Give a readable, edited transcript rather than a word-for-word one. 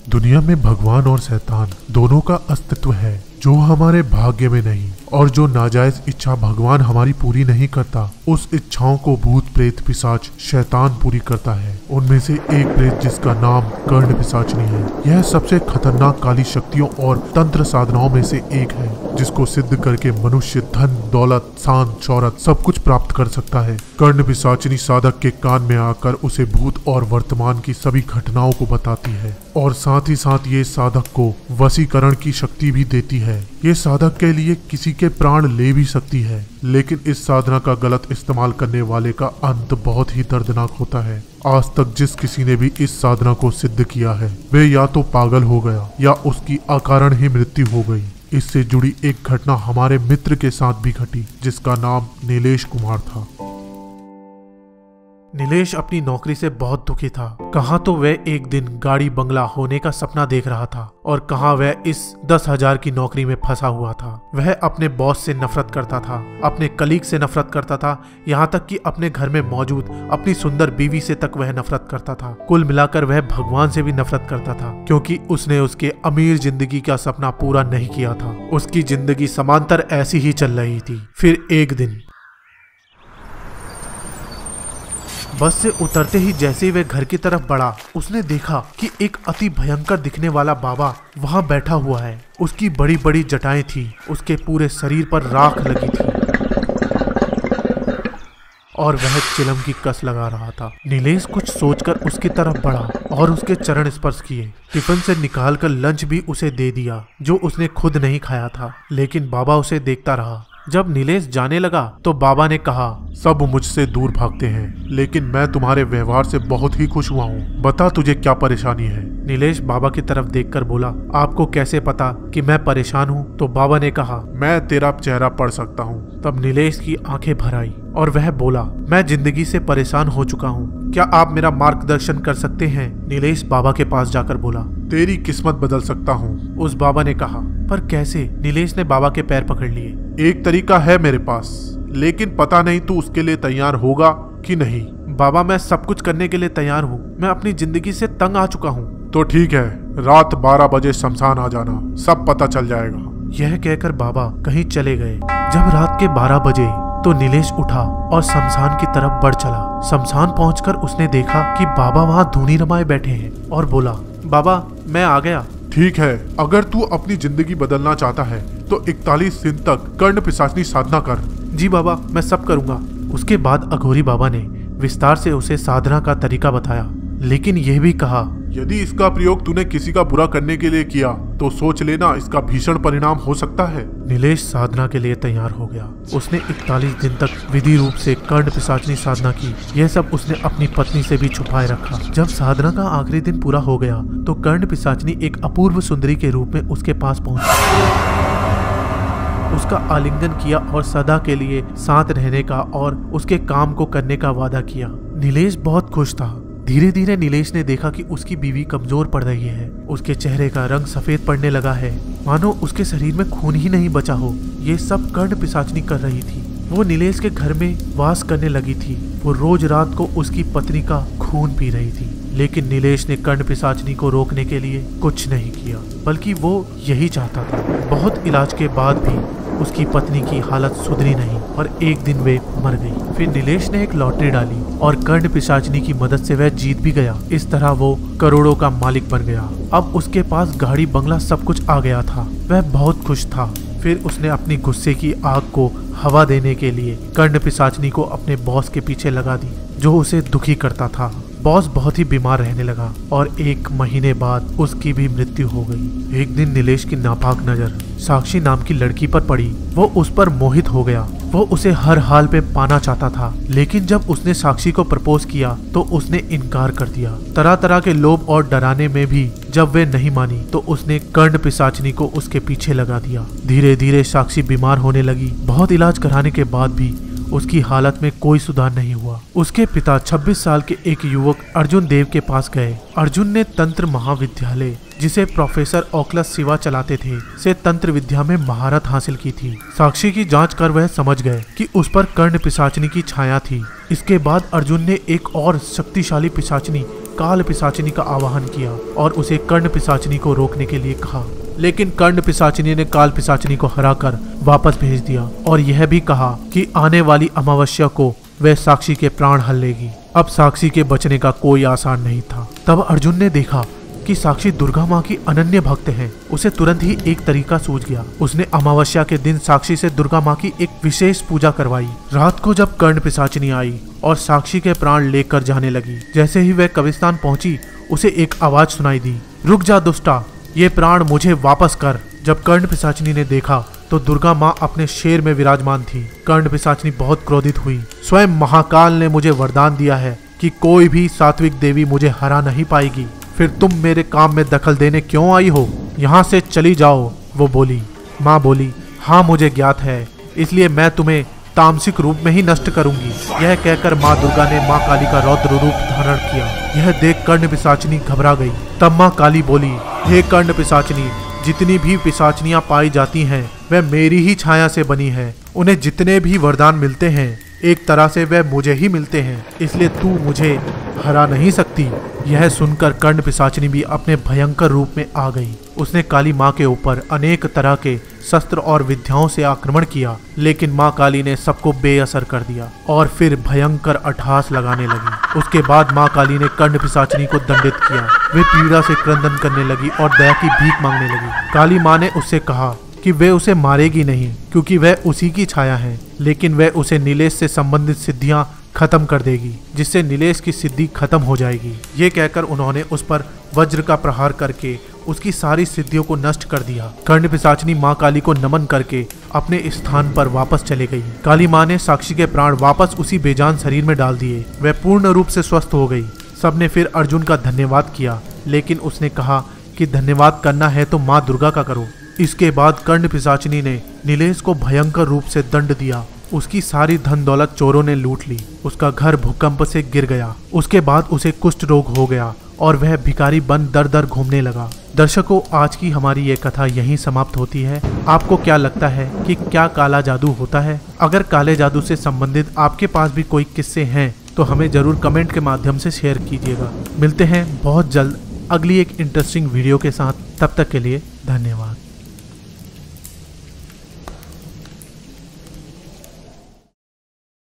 दुनिया में भगवान और शैतान दोनों का अस्तित्व है, जो हमारे भाग्य में नहीं, और जो नाजायज इच्छा भगवान हमारी पूरी नहीं करता, उस इच्छाओं को भूत प्रेत पिशाच शैतान पूरी करता है। उनमें से एक प्रेत जिसका नाम कर्ण पिशाचनी है, यह सबसे खतरनाक काली शक्तियों और तंत्र साधनाओं में से एक है, जिसको सिद्ध करके मनुष्य धन, दौलत, शान, शौहरत सब कुछ प्राप्त कर सकता है। कर्ण पिशाचनी साधक के कान में आकर उसे भूत और वर्तमान की सभी घटनाओं को बताती है, और साथ ही साथ ये साधक को वशीकरण की शक्ति भी देती है। ये साधक के लिए किसी के प्राण ले भी सकती है, लेकिन इस साधना का गलत इस्तेमाल करने वाले का अंत बहुत ही दर्दनाक होता है। आज तक जिस किसी ने भी इस साधना को सिद्ध किया है, वे या तो पागल हो गया या उसकी अकारण ही मृत्यु हो गई। इससे जुड़ी एक घटना हमारे मित्र के साथ भी घटी, जिसका नाम नीलेश कुमार था। नीलेश अपनी नौकरी से बहुत दुखी था। कहाँ तो वह एक दिन गाड़ी बंगला होने का सपना देख रहा था, और कहाँ वह इस 10,000 की नौकरी में फंसा हुआ था। वह अपने बॉस से नफरत करता था, अपने कलीग से नफरत करता था, यहाँ तक कि अपने घर में मौजूद अपनी सुंदर बीवी से तक वह नफरत करता था। कुल मिलाकर वह भगवान से भी नफरत करता था, क्योंकि उसने उसके अमीर जिंदगी का सपना पूरा नहीं किया था। उसकी जिंदगी समांतर ऐसी ही चल रही थी। फिर एक दिन बस से उतरते ही जैसे ही वह घर की तरफ बढ़ा, उसने देखा कि एक अति भयंकर दिखने वाला बाबा वहां बैठा हुआ है। उसकी बड़ी बड़ी जटाएं थी, उसके पूरे शरीर पर राख लगी थी, और वह चिलम की कस लगा रहा था। नीलेश कुछ सोचकर उसकी तरफ बढ़ा और उसके चरण स्पर्श किए। टिफिन से निकालकर लंच भी उसे दे दिया, जो उसने खुद नहीं खाया था, लेकिन बाबा उसे देखता रहा। जब नीलेश जाने लगा तो बाबा ने कहा, सब मुझसे दूर भागते हैं, लेकिन मैं तुम्हारे व्यवहार से बहुत ही खुश हुआ हूँ। बता तुझे क्या परेशानी है। नीलेश बाबा की तरफ देखकर बोला, आपको कैसे पता कि मैं परेशान हूँ? तो बाबा ने कहा, मैं तेरा चेहरा पढ़ सकता हूँ। तब नीलेश की आंखें भर आई और वह बोला, मैं जिंदगी से परेशान हो चुका हूँ, क्या आप मेरा मार्गदर्शन कर सकते हैं? नीलेश बाबा के पास जाकर बोला, तेरी किस्मत बदल सकता हूँ। उस बाबा ने कहा, पर कैसे? नीलेश ने बाबा के पैर पकड़ लिए। एक तरीका है मेरे पास, लेकिन पता नहीं तू उसके लिए तैयार होगा कि नहीं। बाबा, मैं सब कुछ करने के लिए तैयार हूँ, मैं अपनी जिंदगी से तंग आ चुका हूँ। तो ठीक है, रात 12 बजे शमशान आ जाना, सब पता चल जाएगा। यह कहकर बाबा कहीं चले गए। जब रात के 12 बजे तो नीलेश उठा और शमशान की तरफ बढ़ चला। शमशान पहुंचकर उसने देखा कि बाबा वहां धूनी रमाए बैठे हैं और बोला, बाबा मैं आ गया। ठीक है, अगर तू अपनी जिंदगी बदलना चाहता है तो 41 दिन तक कर्ण पिशाचनी साधना कर। जी बाबा, मैं सब करूंगा। उसके बाद अघोरी बाबा ने विस्तार से उसे साधना का तरीका बताया, लेकिन यह भी कहा, यदि इसका प्रयोग तूने किसी का बुरा करने के लिए किया तो सोच लेना इसका भीषण परिणाम हो सकता है। नीलेश साधना के लिए तैयार हो गया। उसने 41 दिन तक विधि रूप से कर्ण पिशाचनी साधना की। यह सब उसने अपनी पत्नी से भी छुपाए रखा। जब साधना का आखिरी दिन पूरा हो गया तो कर्ण पिशाचनी एक अपूर्व सुंदरी के रूप में उसके पास पहुंची। उसका आलिंगन किया और सदा के लिए साथ रहने का और उसके काम को करने का वादा किया। नीलेश बहुत खुश था। धीरे धीरे नीलेश ने देखा कि उसकी बीवी कमजोर पड़ रही है। उसके चेहरे का रंग सफेद पड़ने लगा है, मानो उसके शरीर में खून ही नहीं बचा हो। ये सब कर्ण पिशाचनी कर रही थी। वो नीलेश के घर में वास करने लगी थी। वो रोज रात को उसकी पत्नी का खून पी रही थी, लेकिन नीलेश ने कर्ण पिशाचनी को रोकने के लिए कुछ नहीं किया, बल्कि वो यही चाहता था। बहुत इलाज के बाद भी उसकी पत्नी की हालत सुधरी नहीं और एक दिन वे मर गई। फिर नीलेश ने एक लॉटरी डाली और कर्ण पिशाचनी की मदद से वह जीत भी गया। इस तरह वो करोड़ों का मालिक बन गया। अब उसके पास गाड़ी बंगला सब कुछ आ गया था। वह बहुत खुश था। फिर उसने अपनी गुस्से की आग को हवा देने के लिए कर्ण पिशाचनी को अपने बॉस के पीछे लगा दी, जो उसे दुखी करता था। बॉस बहुत ही बीमार रहने लगा और 1 महीने बाद उसकी भी मृत्यु हो गई। एक दिन नीलेश की नापाक नजर साक्षी नाम की लड़की पर पड़ी। वो उस पर मोहित हो गया। वो उसे हर हाल पे पाना चाहता था, लेकिन जब उसने साक्षी को प्रपोज किया तो उसने इनकार कर दिया। तरह तरह के लोभ और डराने में भी जब वे नहीं मानी तो उसने कर्ण पिशाचनी को उसके पीछे लगा दिया। धीरे धीरे साक्षी बीमार होने लगी। बहुत इलाज कराने के बाद भी उसकी हालत में कोई सुधार नहीं हुआ। उसके पिता 26 साल के एक युवक अर्जुन देव के पास गए। अर्जुन ने तंत्र महाविद्यालय, जिसे प्रोफेसर ओकलस शिवा चलाते थे, से तंत्र विद्या में महारत हासिल की थी। साक्षी की जांच कर वह समझ गए कि उस पर कर्ण पिशाचनी की छाया थी। इसके बाद अर्जुन ने एक और शक्तिशाली पिशाचनी काल पिशाचिनी का आवाहन किया और उसे कर्ण पिशाचिनी को रोकने के लिए कहा। लेकिन कर्ण पिशाचिनी ने काल पिशाचिनी को हराकर वापस भेज दिया और यह भी कहा कि आने वाली अमावस्या को वह साक्षी के प्राण हल लेगी। अब साक्षी के बचने का कोई आसार नहीं था। तब अर्जुन ने देखा कि साक्षी दुर्गा माँ की अनन्य भक्त हैं। उसे तुरंत ही एक तरीका सूझ गया। उसने अमावस्या के दिन साक्षी से दुर्गा माँ की एक विशेष पूजा करवाई। रात को जब कर्ण पिशाचिनी आई और साक्षी के प्राण लेकर जाने लगी, जैसे ही वह कब्रिस्तान पहुंची उसे एक आवाज सुनाई दी, रुक जा दुष्टा, ये प्राण मुझे वापस कर। जब कर्ण पिशाचिनी ने देखा तो दुर्गा माँ अपने शेर में विराजमान थी। कर्ण पिशाचिनी बहुत क्रोधित हुई। स्वयं महाकाल ने मुझे वरदान दिया है कि कोई भी सात्विक देवी मुझे हरा नहीं पाएगी, फिर तुम मेरे काम में दखल देने क्यों आई हो? यहाँ से चली जाओ। वो बोली। माँ बोली, हाँ मुझे ज्ञात है, इसलिए मैं तुम्हें तामसिक रूप में ही नष्ट करूंगी। यह कहकर माँ दुर्गा ने माँ काली का रौद्र रूप धारण किया। यह देख कर्ण पिशाचिनी घबरा गई। तब माँ काली बोली, हे कर्ण पिशाचिनी, जितनी भी पिशाचनियाँ पाई जाती हैं वह मेरी ही छाया से बनी है। उन्हें जितने भी वरदान मिलते हैं एक तरह से वह मुझे ही मिलते हैं, इसलिए तू मुझे हरा नहीं सकती। यह सुनकर कर्ण पिशाचिनी भी अपने भयंकर रूप में आ गई। उसने काली माँ के ऊपर अनेक तरह के शस्त्र और विद्याओं से आक्रमण किया, लेकिन माँ काली ने सबको बेअसर कर दिया और फिर भयंकर अट्टहास लगाने लगी। उसके बाद माँ काली ने कर्ण पिशाचिनी को दंडित किया। वे पीड़ा से क्रंदन करने लगी और दया की भीख मांगने लगी। काली माँ ने उससे कहा कि वह उसे मारेगी नहीं, क्योंकि वह उसी की छाया है, लेकिन वह उसे नीलेश से संबंधित सिद्धियां खत्म कर देगी, जिससे नीलेश की सिद्धि खत्म हो जाएगी। ये कहकर उन्होंने उस पर वज्र का प्रहार करके उसकी सारी सिद्धियों को नष्ट कर दिया। कर्ण पिशाचिनी माँ काली को नमन करके अपने स्थान पर वापस चले गई। काली माँ ने साक्षी के प्राण वापस उसी बेजान शरीर में डाल दिए। वह पूर्ण रूप से स्वस्थ हो गई। सबने फिर अर्जुन का धन्यवाद किया, लेकिन उसने कहा कि धन्यवाद करना है तो माँ दुर्गा का करो। इसके बाद कर्ण पिशाचिनी ने नीलेश को भयंकर रूप से दंड दिया। उसकी सारी धन दौलत चोरों ने लूट ली। उसका घर भूकंप से गिर गया। उसके बाद उसे कुष्ठ रोग हो गया और वह भिखारी बन दर दर घूमने लगा। दर्शकों, आज की हमारी ये कथा यहीं समाप्त होती है। आपको क्या लगता है कि क्या काला जादू होता है? अगर काले जादू से संबंधित आपके पास भी कोई किस्से हैं तो हमें जरूर कमेंट के माध्यम से शेयर कीजिएगा। मिलते हैं बहुत जल्द अगली एक इंटरेस्टिंग वीडियो के साथ। तब तक के लिए धन्यवाद।